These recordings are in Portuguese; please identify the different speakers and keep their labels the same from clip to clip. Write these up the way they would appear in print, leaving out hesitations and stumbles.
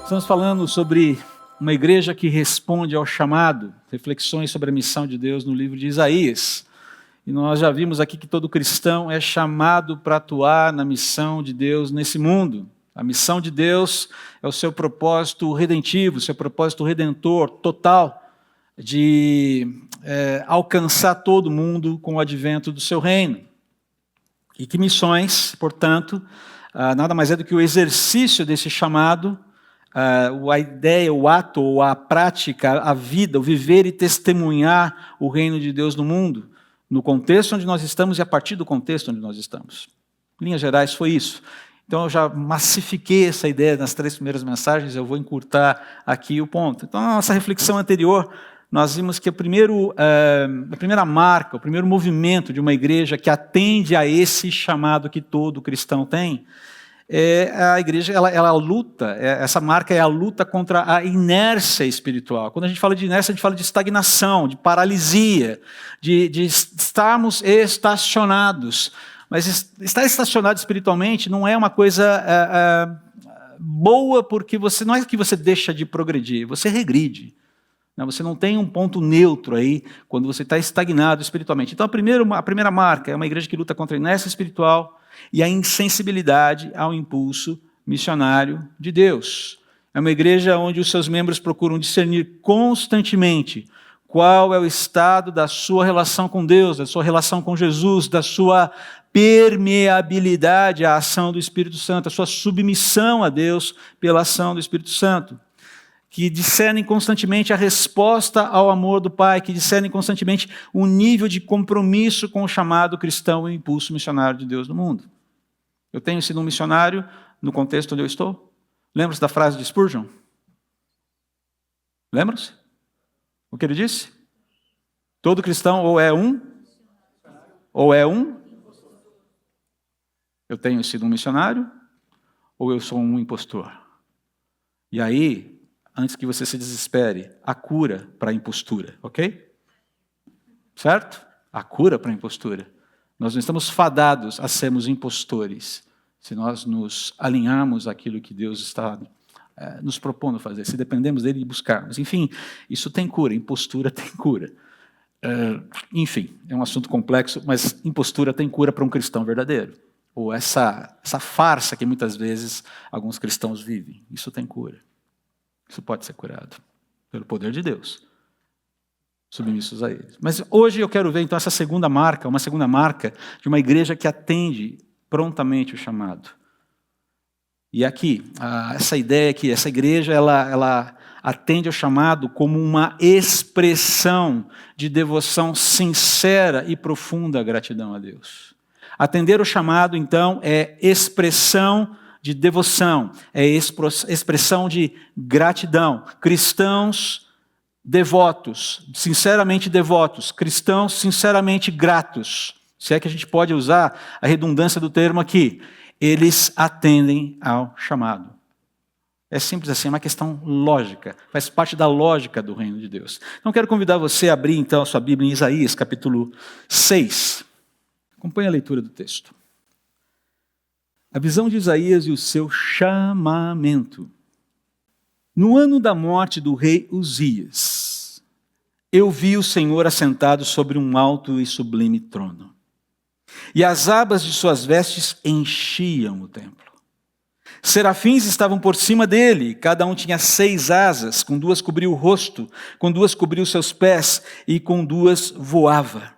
Speaker 1: Estamos falando sobre uma igreja que responde ao chamado, reflexões sobre a missão de Deus no livro de Isaías. E nós já vimos aqui que todo cristão é chamado para atuar na missão de Deus nesse mundo. A missão de Deus é o seu propósito redentivo, o seu propósito redentor total de alcançar todo mundo com o advento do seu reino. E que missões, portanto, nada mais é do que o exercício desse chamado, a ideia, o ato, ou a prática, a vida, o viver e testemunhar o reino de Deus no mundo, no contexto onde nós estamos e a partir do contexto onde nós estamos. Em linhas gerais, foi isso. Então, eu já massifiquei essa ideia nas 3 primeiras mensagens, eu vou encurtar aqui o ponto. Então, na nossa reflexão anterior, nós vimos que a primeira marca, o primeiro movimento de uma igreja que atende a esse chamado que todo cristão tem, a igreja, ela luta, essa marca é a luta contra a inércia espiritual. Quando a gente fala de inércia, a gente fala de estagnação, de paralisia, de estarmos estacionados. Mas estar estacionado espiritualmente não é uma coisa boa, porque não é que você deixa de progredir, você regride. Você não tem um ponto neutro aí quando você está estagnado espiritualmente. Então, a primeira marca é uma igreja que luta contra a inércia espiritual e a insensibilidade ao impulso missionário de Deus. É uma igreja onde os seus membros procuram discernir constantemente qual é o estado da sua relação com Deus, da sua relação com Jesus, da sua permeabilidade à ação do Espírito Santo, a sua submissão a Deus pela ação do Espírito Santo, que discernem constantemente a resposta ao amor do Pai, que discernem constantemente o nível de compromisso com o chamado cristão e o impulso missionário de Deus no mundo. Eu tenho sido um missionário no contexto onde eu estou. Lembra-se da frase de Spurgeon? Lembra-se? O que ele disse? Todo cristão ou é um. Eu tenho sido um missionário ou eu sou um impostor? E aí, antes que você se desespere, a cura para a impostura, ok? Certo? A cura para a impostura. Nós não estamos fadados a sermos impostores, se nós nos alinharmos àquilo que Deus está nos propondo fazer, se dependemos dele e buscarmos. Enfim, isso tem cura, impostura tem cura. Enfim, é um assunto complexo, mas impostura tem cura para um cristão verdadeiro. Ou essa farsa que muitas vezes alguns cristãos vivem, isso tem cura. Isso pode ser curado pelo poder de Deus, submissos a Ele. Mas hoje eu quero ver então essa segunda marca, uma segunda marca de uma igreja que atende prontamente o chamado. E aqui, essa ideia que essa igreja ela atende ao chamado como uma expressão de devoção sincera e profunda gratidão a Deus. Atender o chamado, então, é expressão de devoção, é expressão de gratidão. Cristãos devotos, sinceramente devotos, cristãos sinceramente gratos, se é que a gente pode usar a redundância do termo aqui, eles atendem ao chamado. É simples assim, é uma questão lógica, faz parte da lógica do reino de Deus. Então quero convidar você a abrir então a sua Bíblia em Isaías, capítulo 6. Acompanhe a leitura do texto. A visão de Isaías e o seu chamamento. No ano da morte do rei Uzias, eu vi o Senhor assentado sobre um alto e sublime trono. E as abas de suas vestes enchiam o templo. Serafins estavam por cima dele, cada um tinha 6 asas, com 2 cobria o rosto, com 2 cobria os seus pés, e com 2 voava.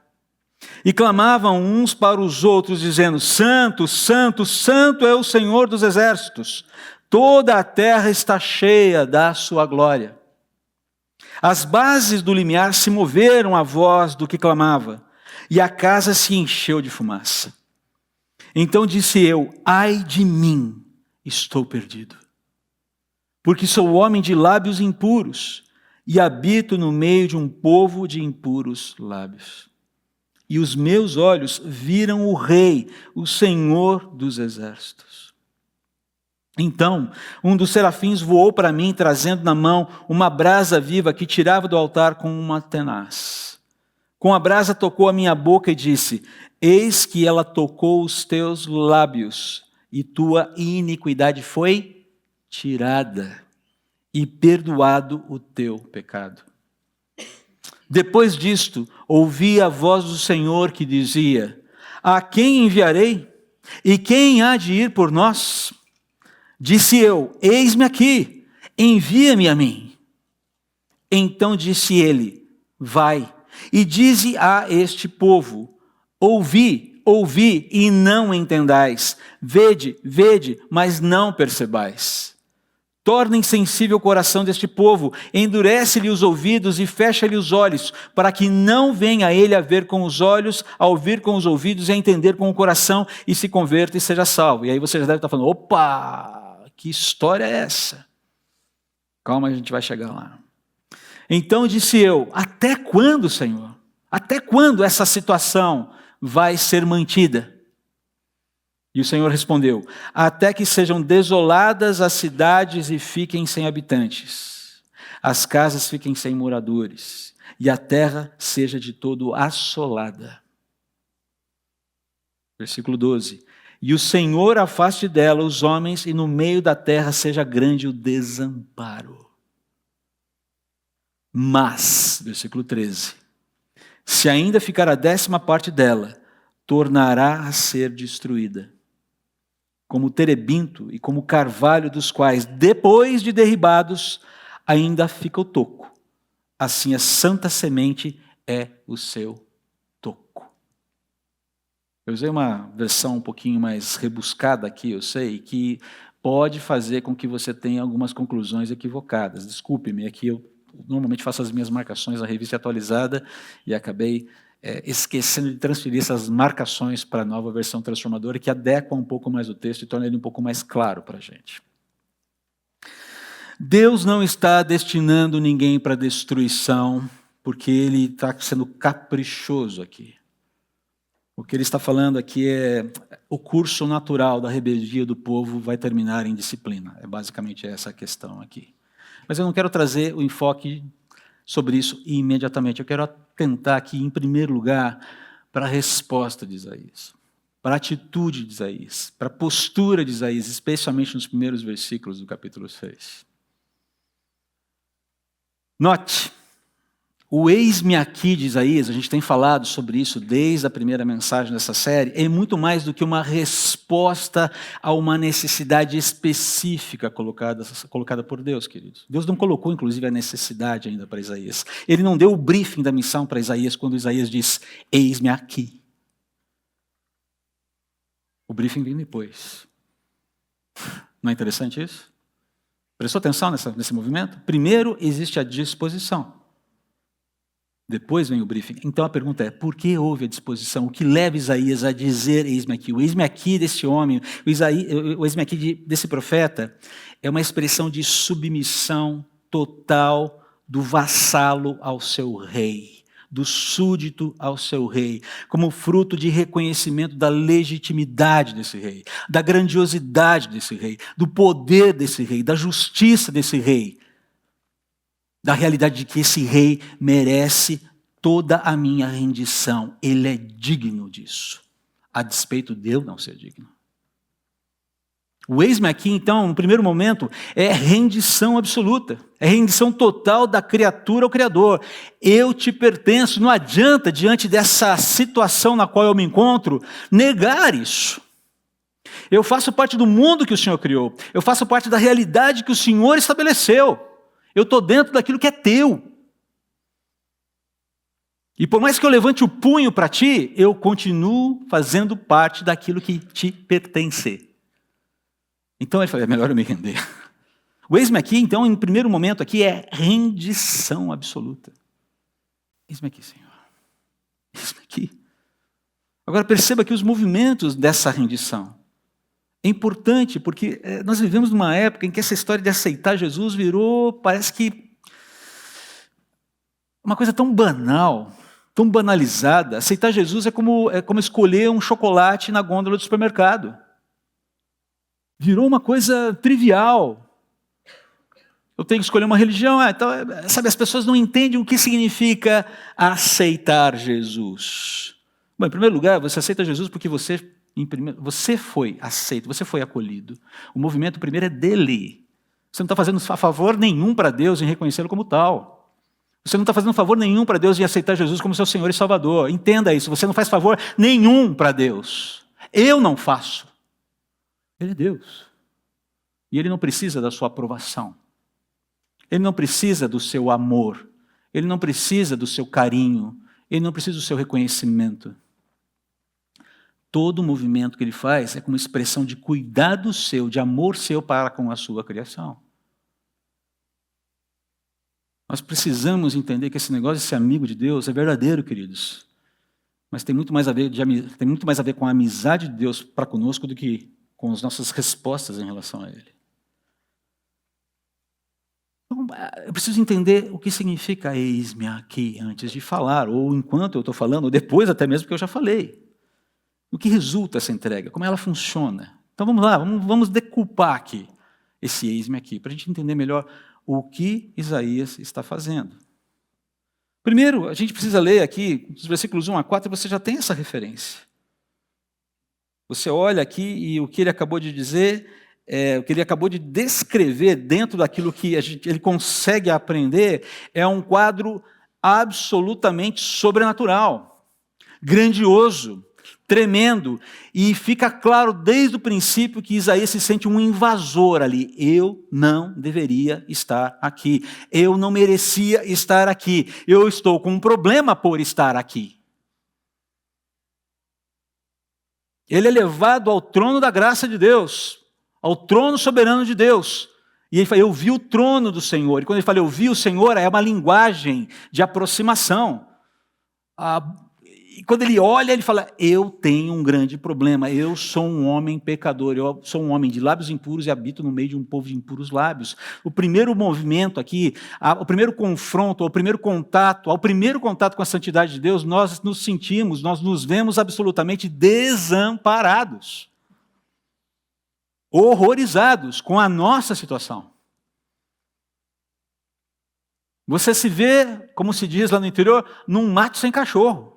Speaker 1: E clamavam uns para os outros, dizendo: Santo, Santo, Santo é o Senhor dos exércitos. Toda a terra está cheia da sua glória. As bases do limiar se moveram à voz do que clamava, e a casa se encheu de fumaça. Então disse eu: ai de mim, estou perdido. Porque sou homem de lábios impuros, e habito no meio de um povo de impuros lábios. E os meus olhos viram o Rei, o Senhor dos exércitos. Então, um dos serafins voou para mim, trazendo na mão uma brasa viva que tirava do altar com uma tenaz. Com a brasa tocou a minha boca e disse: eis que ela tocou os teus lábios, e tua iniquidade foi tirada, e perdoado o teu pecado. Depois disto, ouvi a voz do Senhor que dizia: a quem enviarei? E quem há de ir por nós? Disse eu: eis-me aqui, envia-me a mim. Então disse ele: vai, e dize a este povo: ouvi, ouvi, e não entendais. Vede, vede, mas não percebais. Torna insensível o coração deste povo, endurece-lhe os ouvidos e fecha-lhe os olhos, para que não venha ele a ver com os olhos, a ouvir com os ouvidos e a entender com o coração, e se converta e seja salvo. E aí você já deve estar falando: opa, que história é essa? Calma, a gente vai chegar lá. Então disse eu: até quando, Senhor? Até quando essa situação vai ser mantida? E o Senhor respondeu: até que sejam desoladas as cidades e fiquem sem habitantes, as casas fiquem sem moradores, e a terra seja de todo assolada. Versículo 12. E o Senhor afaste dela os homens, e no meio da terra seja grande o desamparo. Mas, versículo 13, se ainda ficar a 10ª parte dela, tornará a ser destruída, como o terebinto e como o carvalho dos quais, depois de derribados, ainda fica o toco. Assim a santa semente é o seu toco. Eu usei uma versão um pouquinho mais rebuscada aqui, eu sei, que pode fazer com que você tenha algumas conclusões equivocadas. Desculpe-me, aqui eu normalmente faço as minhas marcações na revista atualizada e acabei esquecendo de transferir essas marcações para a nova versão transformadora, que adequa um pouco mais o texto e torna ele um pouco mais claro para a gente. Deus não está destinando ninguém para destruição, porque Ele está sendo caprichoso aqui. O que Ele está falando aqui é o curso natural da rebeldia do povo vai terminar em disciplina. É basicamente essa a questão aqui. Mas eu não quero trazer o enfoque sobre isso imediatamente. Eu quero atentar aqui, em primeiro lugar, para a resposta de Isaías, para a atitude de Isaías, para a postura de Isaías, especialmente nos primeiros versículos do capítulo 6. Note, o eis-me aqui de Isaías, a gente tem falado sobre isso desde a primeira mensagem dessa série, é muito mais do que uma resposta a uma necessidade específica colocada por Deus, queridos. Deus não colocou, inclusive, a necessidade ainda para Isaías. Ele não deu o briefing da missão para Isaías quando Isaías diz: eis-me aqui. O briefing vem depois. Não é interessante isso? Prestou atenção nesse movimento? Primeiro existe a disposição. Depois vem o briefing. Então a pergunta é: por que houve a disposição? O que leva Isaías a dizer eis-me aqui? O eis-me aqui desse homem, o eis-me aqui desse profeta, é uma expressão de submissão total do vassalo ao seu rei, do súdito ao seu rei, como fruto de reconhecimento da legitimidade desse rei, da grandiosidade desse rei, do poder desse rei, da justiça desse rei, da realidade de que esse rei merece toda a minha rendição. Ele é digno disso, a despeito de eu não ser digno. O eis-me aqui, então, no primeiro momento, é rendição absoluta, é rendição total da criatura ao Criador. Eu te pertenço, não adianta, diante dessa situação na qual eu me encontro, negar isso. Eu faço parte do mundo que o Senhor criou, eu faço parte da realidade que o Senhor estabeleceu. Eu estou dentro daquilo que é teu. E por mais que eu levante o punho para ti, eu continuo fazendo parte daquilo que te pertence. Então ele fala: é melhor eu me render. O eis-me aqui, então, em primeiro momento aqui, é rendição absoluta. Eis-me aqui, Senhor. Eis-me aqui. Agora perceba aqui os movimentos dessa rendição. É importante porque nós vivemos numa época em que essa história de aceitar Jesus virou, parece que, uma coisa tão banal, tão banalizada. Aceitar Jesus é como escolher um chocolate na gôndola do supermercado. Virou uma coisa trivial. Eu tenho que escolher uma religião. Então, sabe, as pessoas não entendem o que significa aceitar Jesus. Bom, em primeiro lugar, você aceita Jesus porque você foi aceito, você foi acolhido. O movimento primeiro é dele. Você não está fazendo favor nenhum para Deus em reconhecê-lo como tal. Você não está fazendo favor nenhum para Deus em aceitar Jesus como seu Senhor e Salvador. Entenda isso, você não faz favor nenhum para Deus. Eu não faço. Ele é Deus. E Ele não precisa da sua aprovação. Ele não precisa do seu amor. Ele não precisa do seu carinho. Ele não precisa do seu reconhecimento. Todo o movimento que Ele faz é como expressão de cuidado seu, de amor seu para com a sua criação. Nós precisamos entender que esse negócio de ser amigo de Deus é verdadeiro, queridos. Mas tem muito mais a ver com a amizade de Deus para conosco do que com as nossas respostas em relação a Ele. Então, eu preciso entender o que significa eis-me aqui antes de falar, ou enquanto eu estou falando, ou depois até mesmo que eu já falei. O que resulta essa entrega? Como ela funciona? Então vamos lá, vamos decupar aqui esse eis-me aqui, para a gente entender melhor o que Isaías está fazendo. Primeiro, a gente precisa ler aqui, os versículos 1 a 4, você já tem essa referência. Você olha aqui e o que ele acabou de dizer, o que ele acabou de descrever dentro daquilo que ele consegue aprender, é um quadro absolutamente sobrenatural, grandioso, tremendo, e fica claro desde o princípio que Isaías se sente um invasor ali. Eu não deveria estar aqui, eu não merecia estar aqui, eu estou com um problema por estar aqui. Ele é levado ao trono da graça de Deus, ao trono soberano de Deus. E ele fala, eu vi o trono do Senhor. E quando ele fala, eu vi o Senhor, é uma linguagem de aproximação. E quando ele olha, ele fala, eu tenho um grande problema, eu sou um homem pecador, eu sou um homem de lábios impuros e habito no meio de um povo de impuros lábios. O primeiro movimento aqui, o primeiro confronto, o primeiro contato, ao primeiro contato com a santidade de Deus, nós nos sentimos, nós nos vemos absolutamente desamparados, horrorizados com a nossa situação. Você se vê, como se diz lá no interior, num mato sem cachorro.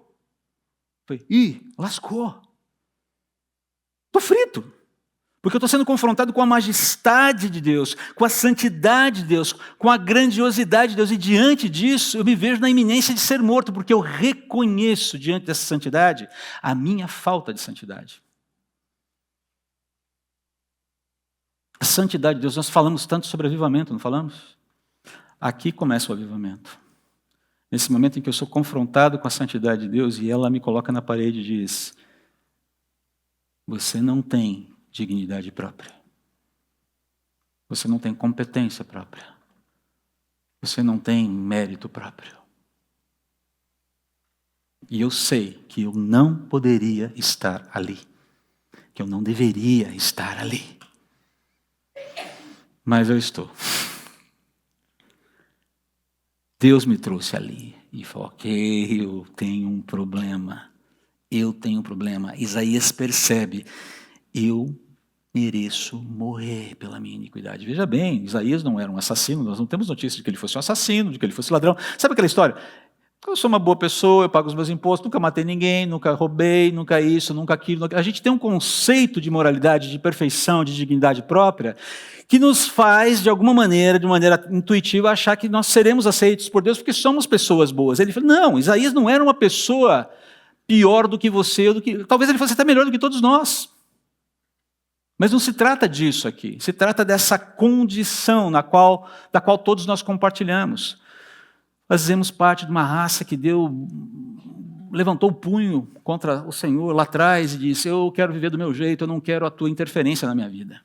Speaker 1: Lascou. Estou frito. Porque eu estou sendo confrontado com a majestade de Deus, com a santidade de Deus, com a grandiosidade de Deus. E diante disso, eu me vejo na iminência de ser morto, porque eu reconheço diante dessa santidade a minha falta de santidade. A santidade de Deus, nós falamos tanto sobre avivamento, não falamos? Aqui começa o avivamento. Nesse momento em que eu sou confrontado com a santidade de Deus e ela me coloca na parede e diz, você não tem dignidade própria. Você não tem competência própria. Você não tem mérito próprio. E eu sei que eu não poderia estar ali. Que eu não deveria estar ali. Mas eu estou. Deus me trouxe ali e falou, ok, eu tenho um problema. Isaías percebe, eu mereço morrer pela minha iniquidade. Veja bem, Isaías não era um assassino, nós não temos notícia de que ele fosse um assassino, de que ele fosse ladrão. Sabe aquela história? Eu sou uma boa pessoa, eu pago os meus impostos, nunca matei ninguém, nunca roubei, nunca isso, nunca aquilo. A gente tem um conceito de moralidade, de perfeição, de dignidade própria, que nos faz, de alguma maneira, de maneira intuitiva, achar que nós seremos aceitos por Deus porque somos pessoas boas. Ele falou, não, Isaías não era uma pessoa pior do que você, talvez ele fosse até melhor do que todos nós. Mas não se trata disso aqui, se trata dessa condição da qual todos nós compartilhamos. Fazemos parte de uma raça que levantou o punho contra o Senhor lá atrás e disse, eu quero viver do meu jeito, eu não quero a tua interferência na minha vida.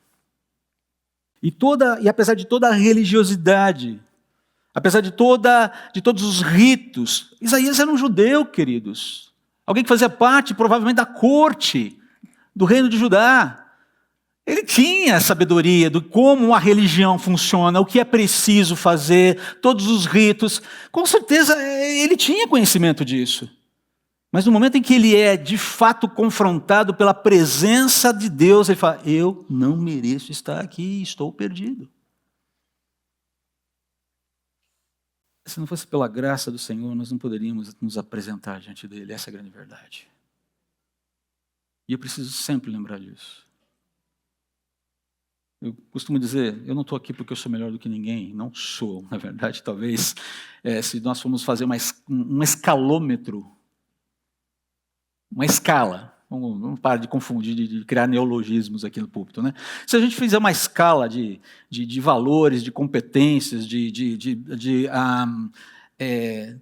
Speaker 1: E apesar de toda a religiosidade, apesar de todos os ritos, Isaías era um judeu, queridos. Alguém que fazia parte, provavelmente, da corte do reino de Judá. Ele tinha sabedoria de como a religião funciona, o que é preciso fazer, todos os ritos. Com certeza, ele tinha conhecimento disso. Mas no momento em que ele é, de fato, confrontado pela presença de Deus, ele fala, eu não mereço estar aqui, estou perdido. Se não fosse pela graça do Senhor, nós não poderíamos nos apresentar diante dele, essa é a grande verdade. E eu preciso sempre lembrar disso. Eu costumo dizer, eu não estou aqui porque eu sou melhor do que ninguém. Não sou, na verdade, talvez, se nós formos fazer um escalômetro, uma escala, vamos parar de confundir, de criar neologismos aqui no púlpito, né? Se a gente fizer uma escala de valores, de competências,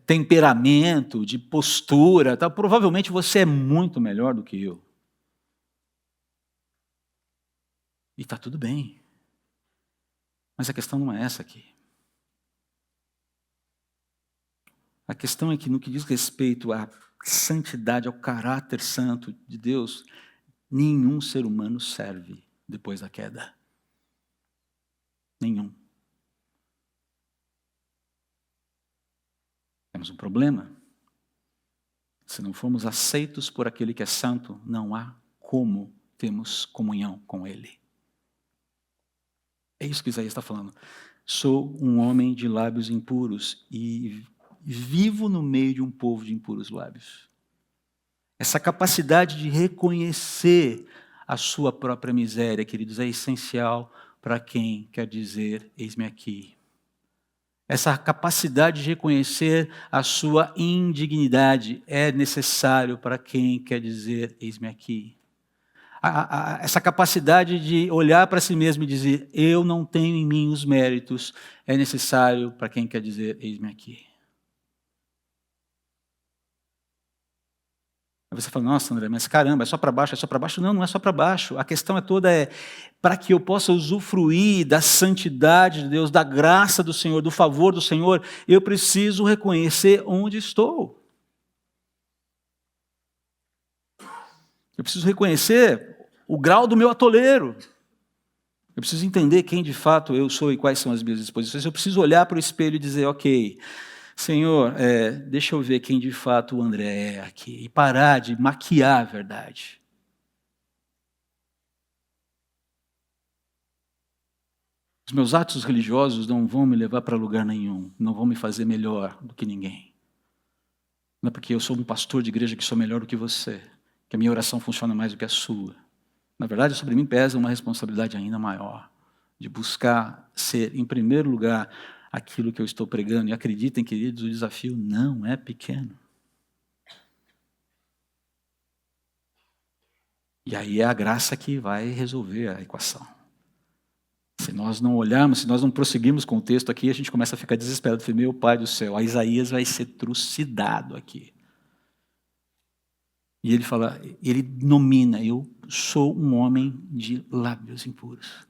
Speaker 1: temperamento, de postura, tá? Provavelmente você é muito melhor do que eu. E está tudo bem. Mas a questão não é essa aqui. A questão é que no que diz respeito à santidade, ao caráter santo de Deus, nenhum ser humano serve depois da queda. Nenhum. Temos um problema. Se não formos aceitos por aquele que é santo, não há como termos comunhão com ele. É isso que Isaías está falando. Sou um homem de lábios impuros e vivo no meio de um povo de impuros lábios. Essa capacidade de reconhecer a sua própria miséria, queridos, é essencial para quem quer dizer, eis-me aqui. Essa capacidade de reconhecer a sua indignidade é necessário para quem quer dizer, eis-me aqui. Essa capacidade de olhar para si mesmo e dizer, eu não tenho em mim os méritos, é necessário para quem quer dizer, eis-me aqui. Aí você fala, nossa, André, mas caramba, é só para baixo, é só para baixo? Não, não é só para baixo. A questão toda é para que eu possa usufruir da santidade de Deus, da graça do Senhor, do favor do Senhor, eu preciso reconhecer onde estou. Eu preciso reconhecer o grau do meu atoleiro. Eu preciso entender quem de fato eu sou e quais são as minhas disposições. Eu preciso olhar para o espelho e dizer, ok, Senhor, deixa eu ver quem de fato o André é aqui. E parar de maquiar a verdade. Os meus atos religiosos não vão me levar para lugar nenhum. Não vão me fazer melhor do que ninguém. Não é porque eu sou um pastor de igreja que sou melhor do que você, que a minha oração funciona mais do que a sua. Na verdade, sobre mim pesa uma responsabilidade ainda maior, de buscar ser, em primeiro lugar, aquilo que eu estou pregando. E acreditem, queridos, o desafio não é pequeno. E aí é a graça que vai resolver a equação. Se nós não olharmos, se nós não prosseguirmos com o texto aqui, a gente começa a ficar desesperado. Meu Pai do céu, a Isaías vai ser trucidado aqui. E ele fala, ele nomina, eu sou um homem de lábios impuros.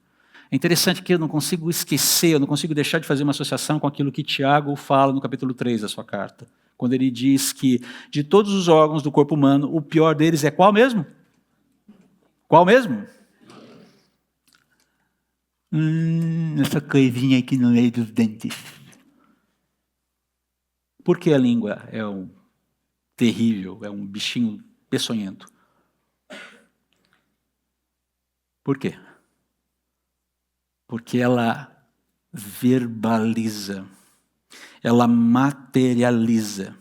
Speaker 1: É interessante que eu não consigo esquecer, eu não consigo deixar de fazer uma associação com aquilo que Tiago fala no capítulo 3 da sua carta. Quando ele diz que de todos os órgãos do corpo humano, o pior deles é qual mesmo? Qual mesmo? Essa coisinha aqui no meio dos dentes. Por que a língua é terrível, é um bichinho peçonhento? Por quê? Porque ela verbaliza, ela materializa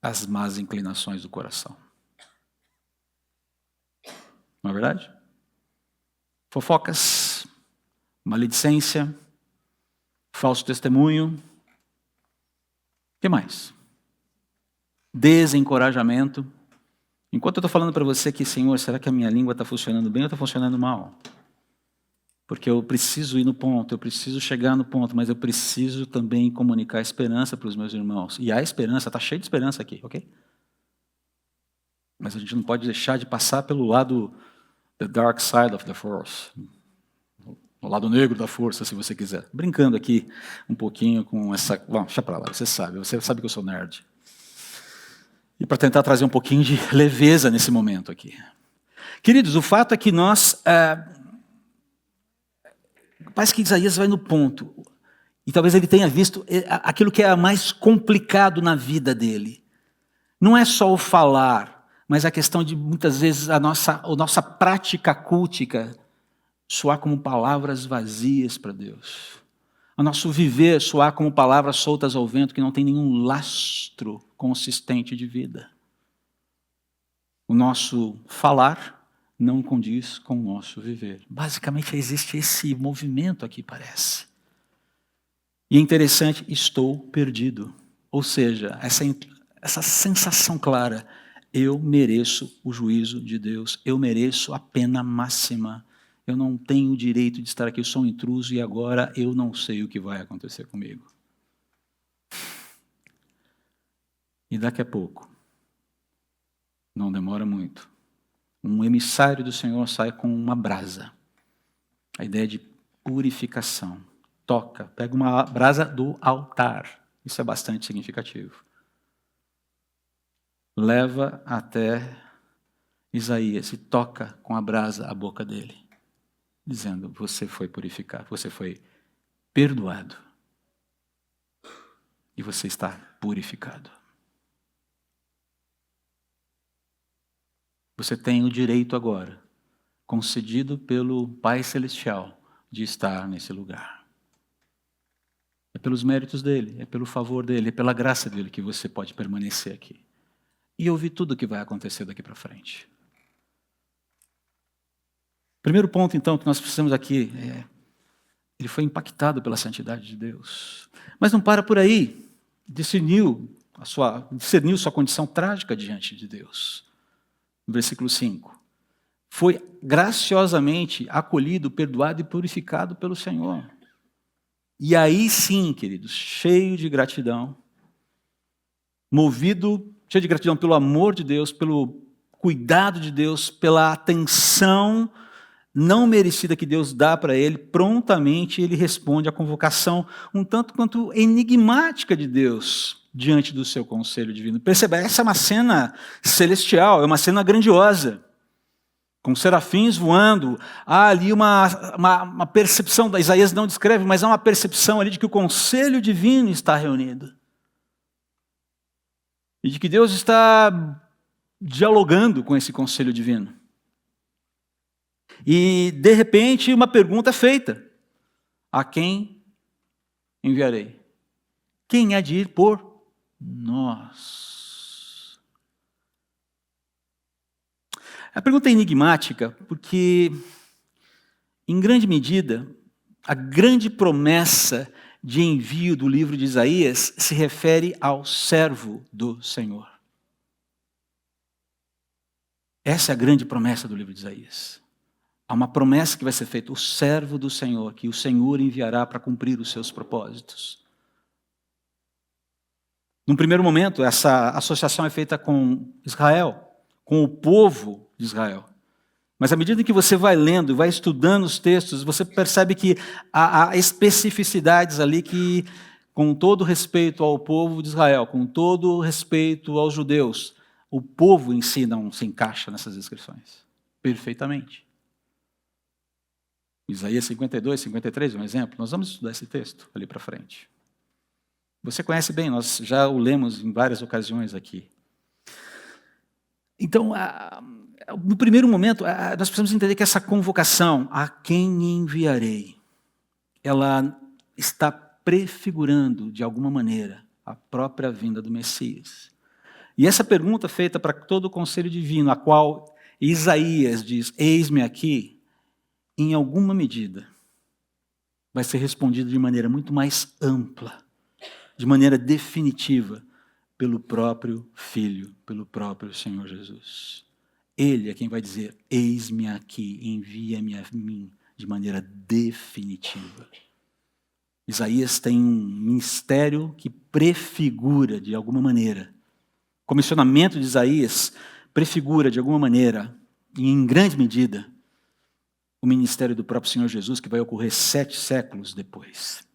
Speaker 1: as más inclinações do coração. Não é verdade? Fofocas, maledicência, falso testemunho. O que mais? Desencorajamento. Enquanto eu estou falando para você que, Senhor, será que a minha língua está funcionando bem ou está funcionando mal? Porque eu preciso ir no ponto, eu preciso chegar no ponto, mas eu preciso também comunicar esperança para os meus irmãos. E a esperança, está cheio de esperança aqui, ok? Mas a gente não pode deixar de passar pelo lado, the dark side of the force. O lado negro da força, se você quiser. Brincando aqui um pouquinho com essa... Bom, deixa para lá, você sabe que eu sou nerd. E para tentar trazer um pouquinho de leveza nesse momento aqui. Queridos, o fato é que nós... Parece que Isaías vai no ponto. E talvez ele tenha visto aquilo que é mais complicado na vida dele. Não é só o falar, mas a questão de, muitas vezes, a nossa prática cultica soar como palavras vazias para Deus. O nosso viver soar como palavras soltas ao vento que não tem nenhum lastro consistente de vida. O nosso falar não condiz com o nosso viver. Basicamente existe esse movimento aqui, parece. E é interessante, estou perdido. Ou seja, essa sensação clara, eu mereço o juízo de Deus, eu mereço a pena máxima, eu não tenho o direito de estar aqui, eu sou um intruso e agora eu não sei o que vai acontecer comigo. E daqui a pouco, não demora muito, um emissário do Senhor sai com uma brasa. A ideia de purificação. Toca, pega uma brasa do altar. Isso é bastante significativo. Leva até Isaías e toca com a brasa a boca dele, dizendo, você foi purificado, você foi perdoado. E você está purificado. Você tem o direito agora, concedido pelo Pai Celestial, de estar nesse lugar. É pelos méritos dele, é pelo favor dele, é pela graça dele que você pode permanecer aqui. E ouvir tudo o que vai acontecer daqui para frente. Primeiro ponto, então, que nós precisamos aqui é, ele foi impactado pela santidade de Deus. Mas não para por aí. Discerniu sua condição trágica diante de Deus. No versículo 5. Foi graciosamente acolhido, perdoado e purificado pelo Senhor. E aí sim, queridos, cheio de gratidão, cheio de gratidão pelo amor de Deus, pelo cuidado de Deus, pela atenção não merecida que Deus dá para ele, prontamente ele responde à convocação um tanto quanto enigmática de Deus diante do seu conselho divino. Perceba, essa é uma cena celestial, é uma cena grandiosa, com serafins voando. Há ali uma percepção, Isaías não descreve, mas há uma percepção ali de que o conselho divino está reunido. E de que Deus está dialogando com esse conselho divino. E, de repente, uma pergunta é feita. A quem enviarei? Quem há de ir por nós? A pergunta é enigmática porque, em grande medida, a grande promessa de envio do livro de Isaías se refere ao servo do Senhor. Essa é a grande promessa do livro de Isaías. Há uma promessa que vai ser feita, o servo do Senhor, que o Senhor enviará para cumprir os seus propósitos. Num primeiro momento, essa associação é feita com Israel, com o povo de Israel. Mas à medida que você vai lendo, vai estudando os textos, você percebe que há especificidades ali que, com todo respeito ao povo de Israel, com todo respeito aos judeus, o povo em si não se encaixa nessas descrições perfeitamente. Isaías 52, 53, um exemplo. Nós vamos estudar esse texto ali para frente. Você conhece bem, nós já o lemos em várias ocasiões aqui. Então, no primeiro momento, nós precisamos entender que essa convocação, a quem enviarei, ela está prefigurando, de alguma maneira, a própria vinda do Messias. E essa pergunta feita para todo o conselho divino, a qual Isaías diz, eis-me aqui, em alguma medida, vai ser respondida de maneira muito mais ampla, de maneira definitiva, pelo próprio Filho, pelo próprio Senhor Jesus. Ele é quem vai dizer, eis-me aqui, envia-me a mim, de maneira definitiva. Isaías tem um ministério que prefigura, de alguma maneira, o comissionamento de Isaías prefigura, de alguma maneira, e em grande medida, o ministério do próprio Senhor Jesus, que vai ocorrer 7 séculos depois.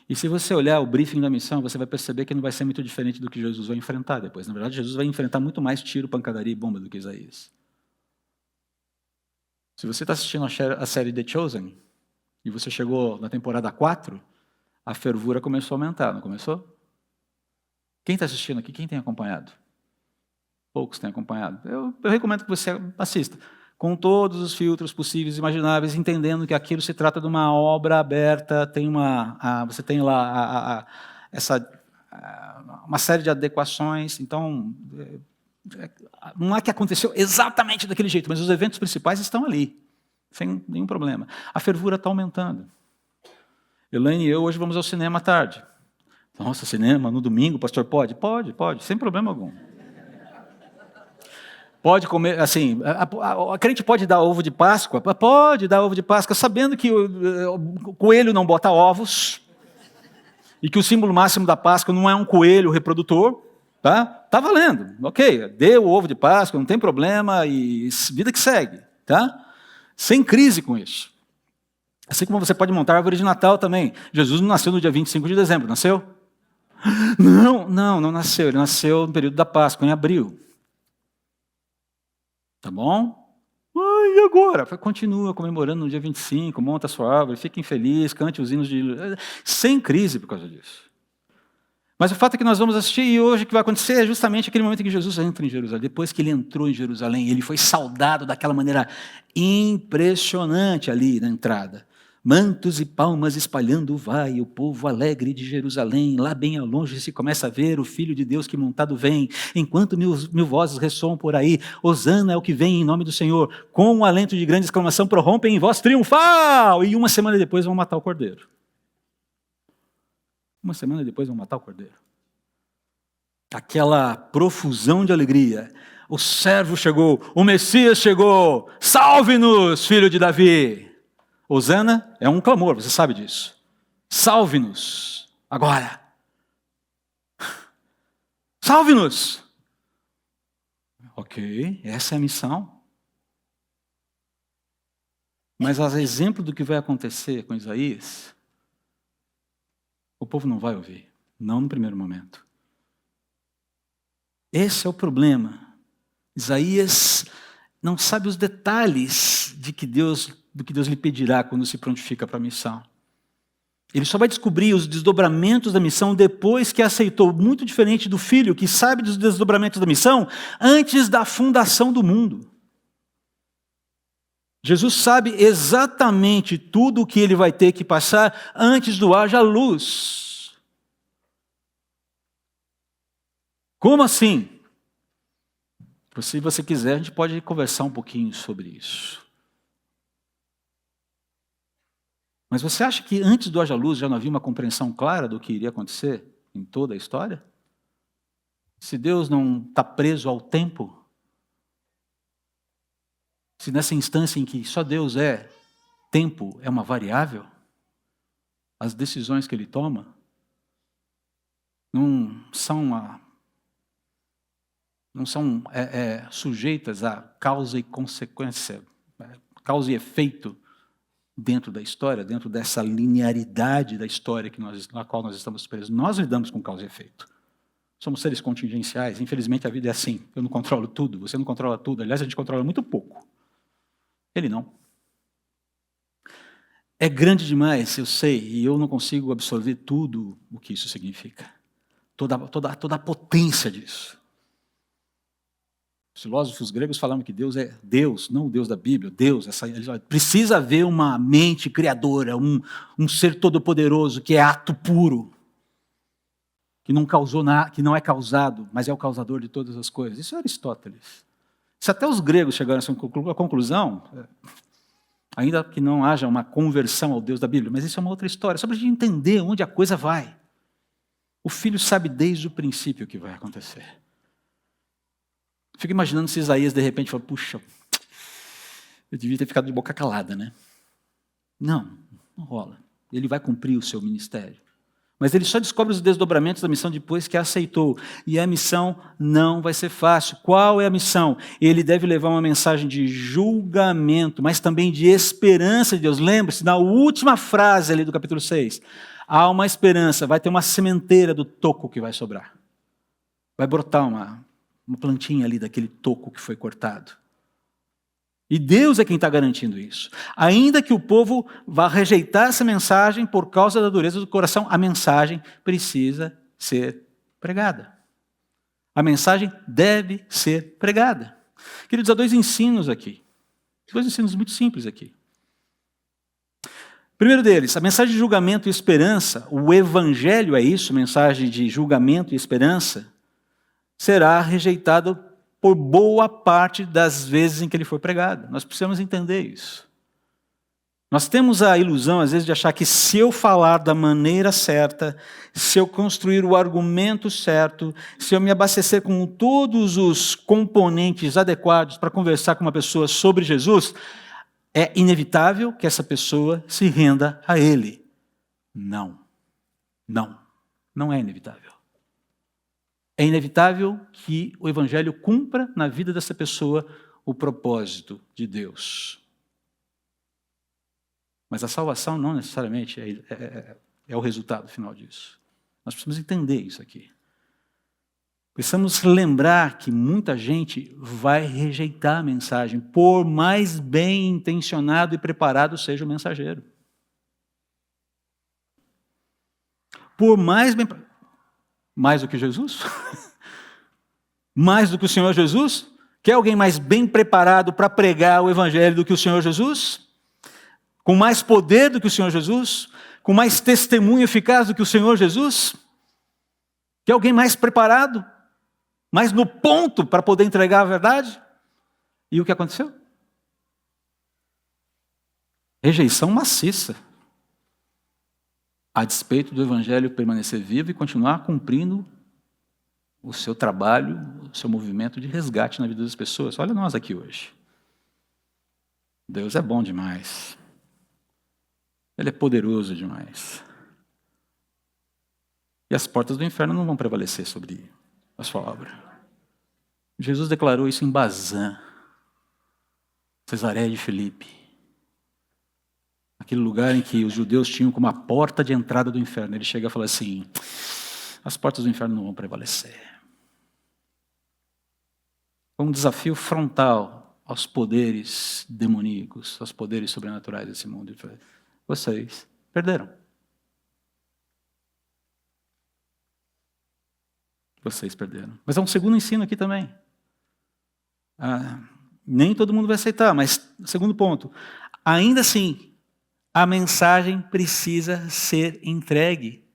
Speaker 1: E se você olhar o briefing da missão, você vai perceber que não vai ser muito diferente do que Jesus vai enfrentar depois. Na verdade, Jesus vai enfrentar muito mais tiro, pancadaria e bomba do que Isaías. Se você está assistindo a série The Chosen, e você chegou na temporada 4, a fervura começou a aumentar, não começou? Quem está assistindo aqui? Quem tem acompanhado? Poucos têm acompanhado. Eu recomendo que você assista, com todos os filtros possíveis e imagináveis, entendendo que aquilo se trata de uma obra aberta, você tem lá uma série de adequações. Então, Não é que aconteceu exatamente daquele jeito, mas os eventos principais estão ali, sem nenhum problema. A fervura está aumentando. Elaine e eu hoje vamos ao cinema à tarde. Nossa, cinema no domingo, pastor, pode? Pode, sem problema algum. Pode comer, assim, a crente pode dar ovo de Páscoa? Pode dar ovo de Páscoa, sabendo que o coelho não bota ovos, e que o símbolo máximo da Páscoa não é um coelho reprodutor, tá? Tá valendo, ok, dê o ovo de Páscoa, não tem problema, e vida que segue, tá? Sem crise com isso. Assim como você pode montar a árvore de Natal também. Jesus não nasceu no dia 25 de dezembro, nasceu? Não nasceu, ele nasceu no período da Páscoa, em abril. Tá bom? E agora? Continua comemorando no dia 25, monta a sua árvore, fiquem felizes, cante os hinos de... Sem crise por causa disso. Mas o fato é que nós vamos assistir, e hoje o que vai acontecer é justamente aquele momento em que Jesus entra em Jerusalém. Depois que ele entrou em Jerusalém, ele foi saudado daquela maneira impressionante ali na entrada. Mantos e palmas espalhando vai, o povo alegre de Jerusalém. Lá bem ao longe se começa a ver o Filho de Deus que montado vem. Enquanto mil vozes ressoam por aí, Hosana é o que vem em nome do Senhor. Com um alento de grande exclamação prorrompem em voz triunfal. E uma semana depois vão matar o cordeiro. Uma semana depois vão matar o cordeiro. Aquela profusão de alegria. O servo chegou, o Messias chegou. Salve-nos, filho de Davi. Hosana é um clamor, você sabe disso. Salve-nos agora. Salve-nos. Ok, essa é a missão. Mas a exemplo do que vai acontecer com Isaías, o povo não vai ouvir, não no primeiro momento. Esse é o problema. Isaías não sabe os detalhes do que Deus lhe pedirá quando se prontifica para a missão. Ele só vai descobrir os desdobramentos da missão depois que aceitou, muito diferente do filho que sabe dos desdobramentos da missão antes da fundação do mundo. Jesus sabe exatamente tudo o que ele vai ter que passar antes do haja luz. Como assim? Se você quiser, a gente pode conversar um pouquinho sobre isso. Mas você acha que antes do haja luz já não havia uma compreensão clara do que iria acontecer em toda a história? Se Deus não está preso ao tempo, se nessa instância em que só Deus é, tempo é uma variável, as decisões que ele toma não são sujeitas a causa e consequência, causa e efeito dentro da história, dentro dessa linearidade da história na qual nós estamos presos. Nós lidamos com causa e efeito. Somos seres contingenciais, infelizmente a vida é assim. Eu não controlo tudo, você não controla tudo. Aliás, a gente controla muito pouco. Ele não. É grande demais, eu sei, e eu não consigo absorver tudo o que isso significa. Toda a potência disso. Os filósofos gregos falavam que Deus é Deus, não o Deus da Bíblia, Deus. Precisa haver uma mente criadora, um ser todo-poderoso que é ato puro, que não causou nada, que não é causado, mas é o causador de todas as coisas. Isso é Aristóteles. Se até os gregos chegaram a essa conclusão, ainda que não haja uma conversão ao Deus da Bíblia, mas isso é uma outra história, só para a gente entender onde a coisa vai. O filho sabe desde o princípio o que vai acontecer. Fico imaginando se Isaías de repente fala, puxa, eu devia ter ficado de boca calada, né? Não rola. Ele vai cumprir o seu ministério. Mas ele só descobre os desdobramentos da missão depois que a aceitou. E a missão não vai ser fácil. Qual é a missão? Ele deve levar uma mensagem de julgamento, mas também de esperança de Deus. Lembre-se, na última frase ali do capítulo 6, há uma esperança, vai ter uma sementeira do toco que vai sobrar. Vai brotar uma plantinha ali daquele toco que foi cortado. E Deus é quem está garantindo isso. Ainda que o povo vá rejeitar essa mensagem por causa da dureza do coração, a mensagem precisa ser pregada. A mensagem deve ser pregada. Queridos, há dois ensinos aqui. Dois ensinos muito simples aqui. Primeiro deles, a mensagem de julgamento e esperança, o evangelho é isso, mensagem de julgamento e esperança, será rejeitado por boa parte das vezes em que ele foi pregado. Nós precisamos entender isso. Nós temos a ilusão, às vezes, de achar que se eu falar da maneira certa, se eu construir o argumento certo, se eu me abastecer com todos os componentes adequados para conversar com uma pessoa sobre Jesus, é inevitável que essa pessoa se renda a Ele. Não. Não é inevitável. É inevitável que o Evangelho cumpra na vida dessa pessoa o propósito de Deus. Mas a salvação não necessariamente é o resultado final disso. Nós precisamos entender isso aqui. Precisamos lembrar que muita gente vai rejeitar a mensagem, por mais bem intencionado e preparado seja o mensageiro. Por mais bem... Mais do que Jesus? Mais do que o Senhor Jesus? Quer alguém mais bem preparado para pregar o Evangelho do que o Senhor Jesus? Com mais poder do que o Senhor Jesus? Com mais testemunho eficaz do que o Senhor Jesus? Quer alguém mais preparado? Mais no ponto para poder entregar a verdade? E o que aconteceu? Rejeição maciça. A despeito do Evangelho permanecer vivo e continuar cumprindo o seu trabalho, o seu movimento de resgate na vida das pessoas. Olha nós aqui hoje. Deus é bom demais. Ele é poderoso demais. E as portas do inferno não vão prevalecer sobre a sua obra. Jesus declarou isso em Bazã, Cesareia de Filipe. Aquele lugar em que os judeus tinham como a porta de entrada do inferno. Ele chega e fala assim, as portas do inferno não vão prevalecer. Foi um desafio frontal aos poderes demoníacos, aos poderes sobrenaturais desse mundo. Vocês perderam. Vocês perderam. Mas há um segundo ensino aqui também. Nem todo mundo vai aceitar, mas segundo ponto. Ainda assim, a mensagem precisa ser entregue.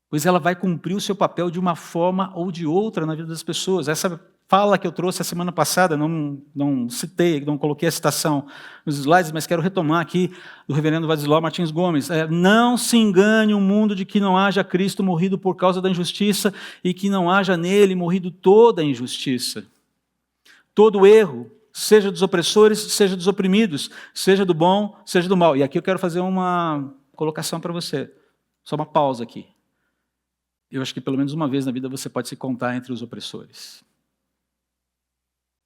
Speaker 1: Pois ela vai cumprir o seu papel de uma forma ou de outra na vida das pessoas. Essa fala que eu trouxe a semana passada, não citei, não coloquei a citação nos slides, mas quero retomar aqui do reverendo Vadislau Martins Gomes. Não se engane o mundo de que não haja Cristo morrido por causa da injustiça e que não haja nele morrido toda a injustiça. Todo erro, seja dos opressores, seja dos oprimidos, seja do bom, seja do mal. E aqui eu quero fazer uma colocação para você, só uma pausa aqui. Eu acho que pelo menos uma vez na vida você pode se contar entre os opressores.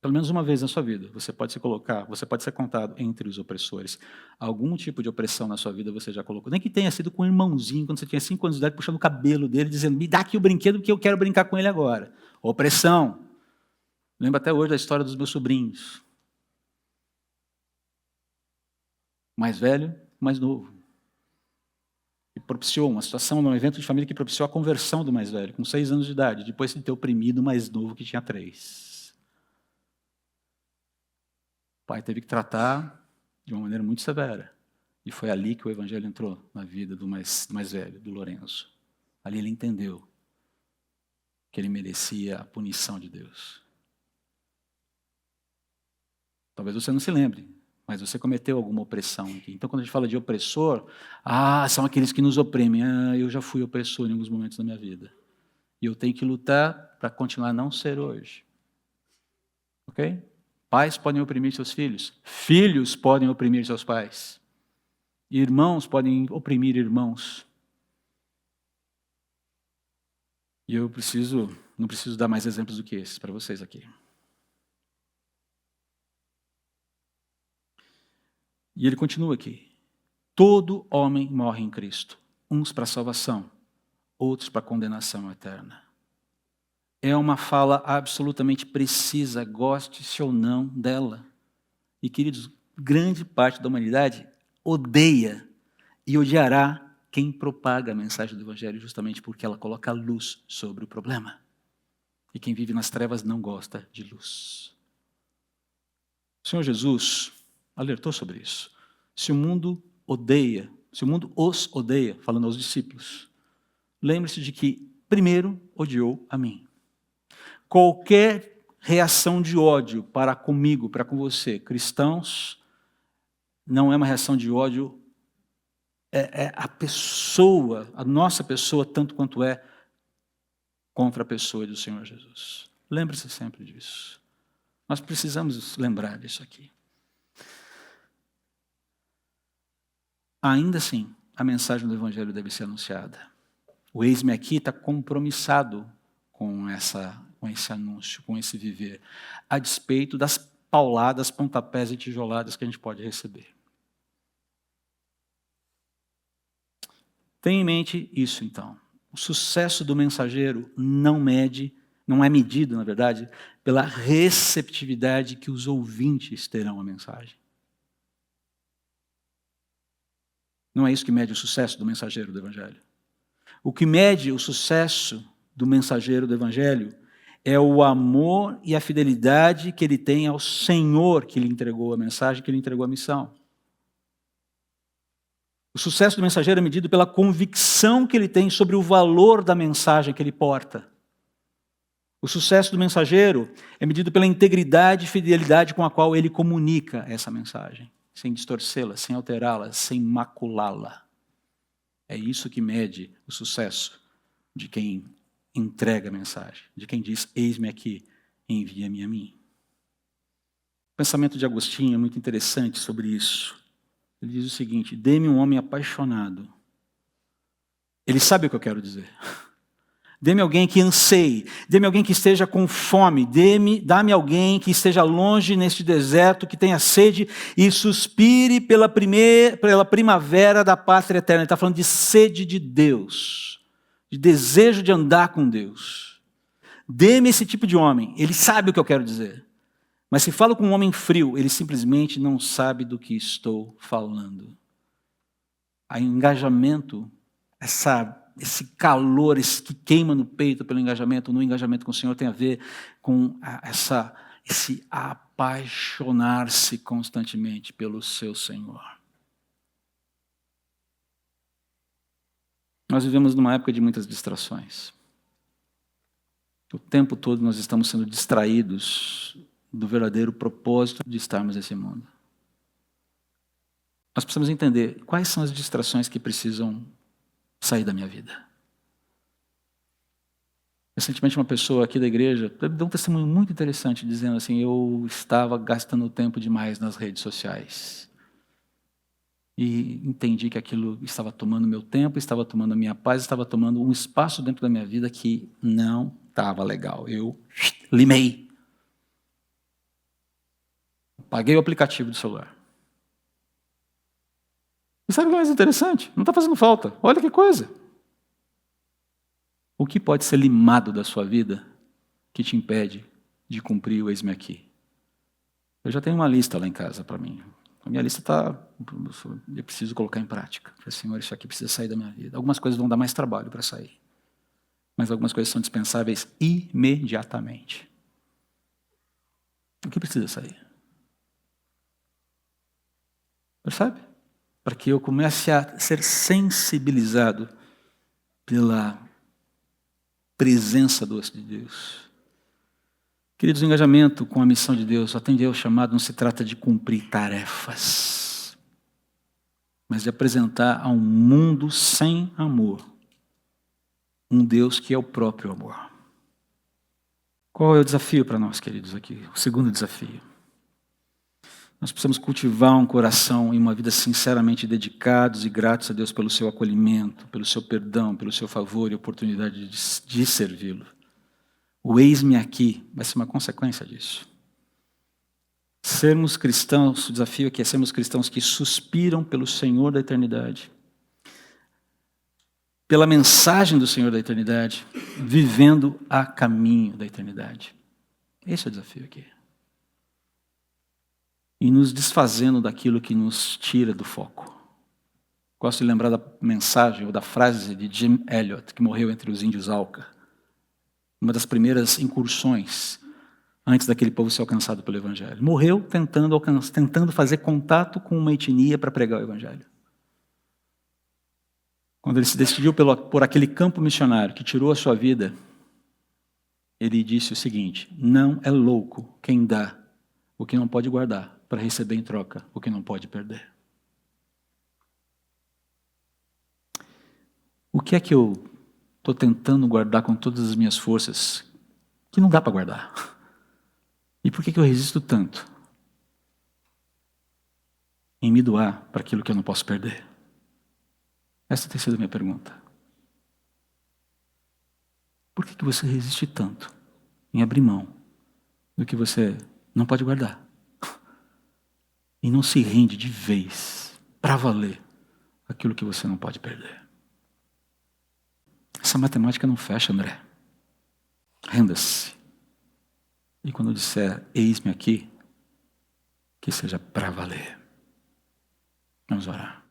Speaker 1: Pelo menos uma vez na sua vida, você pode ser contado entre os opressores. Algum tipo de opressão na sua vida você já colocou. Nem que tenha sido com um irmãozinho, quando você tinha 5 anos de idade, puxando o cabelo dele, dizendo, me dá aqui o brinquedo porque eu quero brincar com ele agora. Opressão. Lembro até hoje da história dos meus sobrinhos. Mais velho, mais novo. E propiciou uma situação, num evento de família que propiciou a conversão do mais velho, com 6 anos de idade, depois de ter oprimido o mais novo que tinha 3. O pai teve que tratar de uma maneira muito severa. E foi ali que o Evangelho entrou na vida do mais velho, do Lourenço. Ali ele entendeu que ele merecia a punição de Deus. Talvez você não se lembre, mas você cometeu alguma opressão aqui. Então, quando a gente fala de opressor, são aqueles que nos oprimem. Eu já fui opressor em alguns momentos da minha vida. E eu tenho que lutar para continuar a não ser hoje. Ok? Pais podem oprimir seus filhos. Filhos podem oprimir seus pais. Irmãos podem oprimir irmãos. E eu não preciso dar mais exemplos do que esses para vocês aqui. E ele continua aqui. Todo homem morre em Cristo. Uns para a salvação, outros para a condenação eterna. É uma fala absolutamente precisa, goste-se ou não dela. E, queridos, grande parte da humanidade odeia e odiará quem propaga a mensagem do Evangelho justamente porque ela coloca luz sobre o problema. E quem vive nas trevas não gosta de luz. O Senhor Jesus alertou sobre isso. Se o mundo os odeia, falando aos discípulos, lembre-se de que primeiro odiou a mim. Qualquer reação de ódio para comigo, para com você, cristãos, não é uma reação de ódio, é a pessoa, a nossa pessoa, tanto quanto é contra a pessoa do Senhor Jesus. Lembre-se sempre disso. Nós precisamos lembrar disso aqui. Ainda assim, a mensagem do Evangelho deve ser anunciada. O eis-me aqui está compromissado com esse anúncio, com esse viver, a despeito das pauladas, pontapés e tijoladas que a gente pode receber. Tenha em mente isso, então. O sucesso do mensageiro não é medido, na verdade, pela receptividade que os ouvintes terão à mensagem. Não é isso que mede o sucesso do mensageiro do Evangelho. O que mede o sucesso do mensageiro do Evangelho é o amor e a fidelidade que ele tem ao Senhor que lhe entregou a mensagem, que lhe entregou a missão. O sucesso do mensageiro é medido pela convicção que ele tem sobre o valor da mensagem que ele porta. O sucesso do mensageiro é medido pela integridade e fidelidade com a qual ele comunica essa mensagem, sem distorcê-la, sem alterá-la, sem maculá-la. É isso que mede o sucesso de quem entrega a mensagem, de quem diz, eis-me aqui, envia-me a mim. O pensamento de Agostinho é muito interessante sobre isso. Ele diz o seguinte, dê-me um homem apaixonado. Ele sabe o que eu quero dizer. Dê-me alguém que anseie, dê-me alguém que esteja com fome, dá-me alguém que esteja longe neste deserto, que tenha sede e suspire pela primavera da pátria eterna. Ele está falando de sede de Deus, de desejo de andar com Deus. Dê-me esse tipo de homem, ele sabe o que eu quero dizer. Mas se falo com um homem frio, ele simplesmente não sabe do que estou falando. O engajamento, esse calor, esse que queima no peito pelo engajamento, no engajamento com o Senhor, tem a ver com esse apaixonar-se constantemente pelo seu Senhor. Nós vivemos numa época de muitas distrações. O tempo todo nós estamos sendo distraídos do verdadeiro propósito de estarmos nesse mundo. Nós precisamos entender quais são as distrações que precisam sair da minha vida. Recentemente uma pessoa aqui da igreja deu um testemunho muito interessante, dizendo assim, eu estava gastando tempo demais nas redes sociais. E entendi que aquilo estava tomando meu tempo, estava tomando a minha paz, estava tomando um espaço dentro da minha vida que não estava legal. Eu limei. Paguei o aplicativo do celular. E sabe o que é mais interessante? Não está fazendo falta. Olha que coisa. O que pode ser limado da sua vida que te impede de cumprir o eis-me aqui? Eu já tenho uma lista lá em casa para mim. A minha lista está... Eu preciso colocar em prática. Eu falei, Senhor, isso aqui precisa sair da minha vida. Algumas coisas vão dar mais trabalho para sair. Mas algumas coisas são dispensáveis imediatamente. O que precisa sair? Percebe? Para que eu comece a ser sensibilizado pela presença doce de Deus. Queridos, o engajamento com a missão de Deus, atender ao chamado, não se trata de cumprir tarefas, mas de apresentar a um mundo sem amor um Deus que é o próprio amor. Qual é o desafio para nós, queridos, aqui? O segundo desafio. Nós precisamos cultivar um coração e uma vida sinceramente dedicados e gratos a Deus pelo seu acolhimento, pelo seu perdão, pelo seu favor e oportunidade de servi-lo. O eis-me aqui vai ser uma consequência disso. Sermos cristãos, o desafio aqui é sermos cristãos que suspiram pelo Senhor da eternidade, pela mensagem do Senhor da eternidade, vivendo a caminho da eternidade. Esse é o desafio aqui. E nos desfazendo daquilo que nos tira do foco. Gosto de lembrar da mensagem ou da frase de Jim Elliot, que morreu entre os índios Auca. Uma das primeiras incursões antes daquele povo ser alcançado pelo Evangelho. Morreu tentando fazer contato com uma etnia para pregar o Evangelho. Quando ele se decidiu por aquele campo missionário que tirou a sua vida, Ele disse o seguinte: não é louco quem dá o que não pode guardar para receber em troca o que não pode perder. O que é que eu estou tentando guardar com todas as minhas forças que não dá para guardar? E por que eu resisto tanto em me doar para aquilo que eu não posso perder? Essa tem sido a minha pergunta. Por que você resiste tanto em abrir mão do que você não pode guardar? E não se rende de vez, para valer, aquilo que você não pode perder? Essa matemática não fecha, André. Renda-se. E quando eu disser, eis-me aqui, que seja para valer. Vamos orar.